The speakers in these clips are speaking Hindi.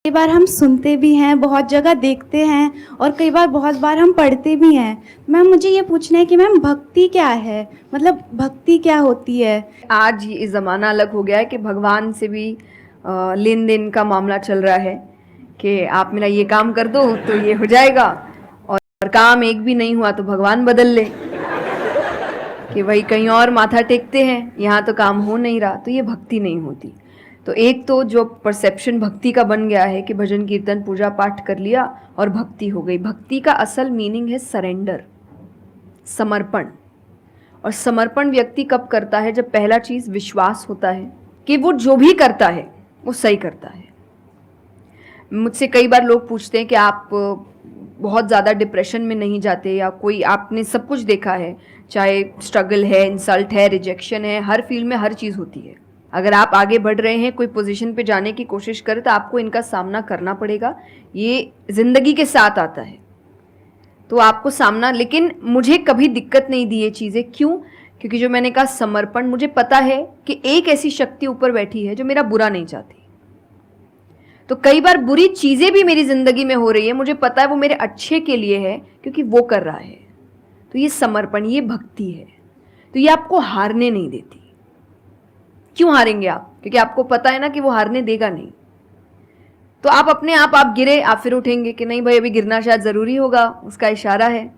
कई बार हम सुनते भी हैं, बहुत जगह देखते हैं और कई बार बहुत बार हम पढ़ते भी हैं। मैम मुझे ये पूछना है कि मैम भक्ति क्या है? मतलब भक्ति क्या होती है? आज ये ज़माना अलग हो गया है कि भगवान से भी लेन देन का मामला चल रहा है कि आप मेरा ये काम कर दो तो ये हो जाएगा, और काम एक भी नहीं हुआ तो भगवान बदल ले, कि वही कहीं और माथा टेकते हैं, यहाँ तो काम हो नहीं रहा। तो ये भक्ति नहीं होती। तो एक तो जो परसेप्शन भक्ति का बन गया है कि भजन कीर्तन पूजा पाठ कर लिया और भक्ति हो गई। भक्ति का असल मीनिंग है सरेंडर, समर्पण। और समर्पण व्यक्ति कब करता है? जब पहला चीज विश्वास होता है कि वो जो भी करता है वो सही करता है। मुझसे कई बार लोग पूछते हैं कि आप बहुत ज़्यादा डिप्रेशन में नहीं जाते, या कोई आपने सब कुछ देखा है, चाहे स्ट्रगल है, इंसल्ट है, रिजेक्शन है, हर फील्ड में हर चीज़ होती है। अगर आप आगे बढ़ रहे हैं, कोई पोजीशन पे जाने की कोशिश करें, तो आपको इनका सामना करना पड़ेगा। ये ज़िंदगी के साथ आता है, तो आपको सामना। लेकिन मुझे कभी दिक्कत नहीं दी ये चीज़ें। क्यों? क्योंकि जो मैंने कहा समर्पण, मुझे पता है कि एक ऐसी शक्ति ऊपर बैठी है जो मेरा बुरा नहीं चाहती। तो कई बार बुरी चीज़ें भी मेरी ज़िंदगी में हो रही है, मुझे पता है वो मेरे अच्छे के लिए है, क्योंकि वो कर रहा है। तो ये समर्पण, ये भक्ति है। तो ये आपको हारने नहीं देती। क्यों हारेंगे आप? क्योंकि आपको पता है ना कि वो हारने देगा नहीं। तो आप अपने आप गिरे, आप फिर उठेंगे कि नहीं भाई अभी गिरना शायद ज़रूरी होगा, उसका इशारा है,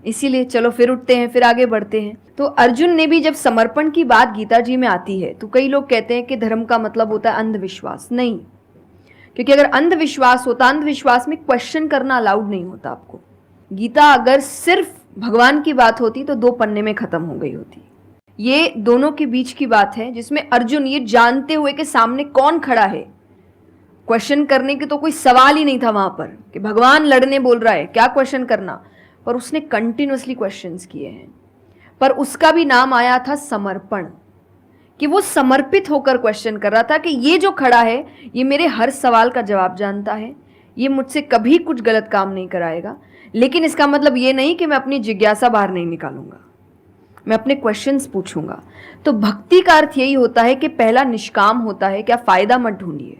इसीलिए चलो फिर उठते हैं, फिर आगे बढ़ते हैं। तो अर्जुन ने भी, जब समर्पण की बात गीता जी में आती है, तो कई लोग कहते हैं कि धर्म का मतलब होता है अंधविश्वास। नहीं, क्योंकि अगर अंधविश्वास होता, अंधविश्वास में क्वेश्चन करना अलाउड नहीं होता आपको। गीता अगर सिर्फ भगवान की बात होती तो 2 पन्ने में खत्म हो गई होती। ये दोनों के बीच की बात है, जिसमें अर्जुन ये जानते हुए कि सामने कौन खड़ा है, क्वेश्चन करने की तो कोई सवाल ही नहीं था वहां पर कि भगवान लड़ने बोल रहा है, क्या क्वेश्चन करना। पर उसने कंटिन्यूअसली क्वेश्चंस किए हैं, पर उसका भी नाम आया था समर्पण, कि वो समर्पित होकर क्वेश्चन कर रहा था कि ये जो खड़ा है ये मेरे हर सवाल का जवाब जानता है, ये मुझसे कभी कुछ गलत काम नहीं कराएगा। लेकिन इसका मतलब ये नहीं कि मैं अपनी जिज्ञासा बाहर नहीं निकालूंगा, मैं अपने क्वेश्चंस पूछूंगा। तो भक्ति का अर्थ यही होता है कि पहला निष्काम होता है, क्या फायदा मत ढूंढिए,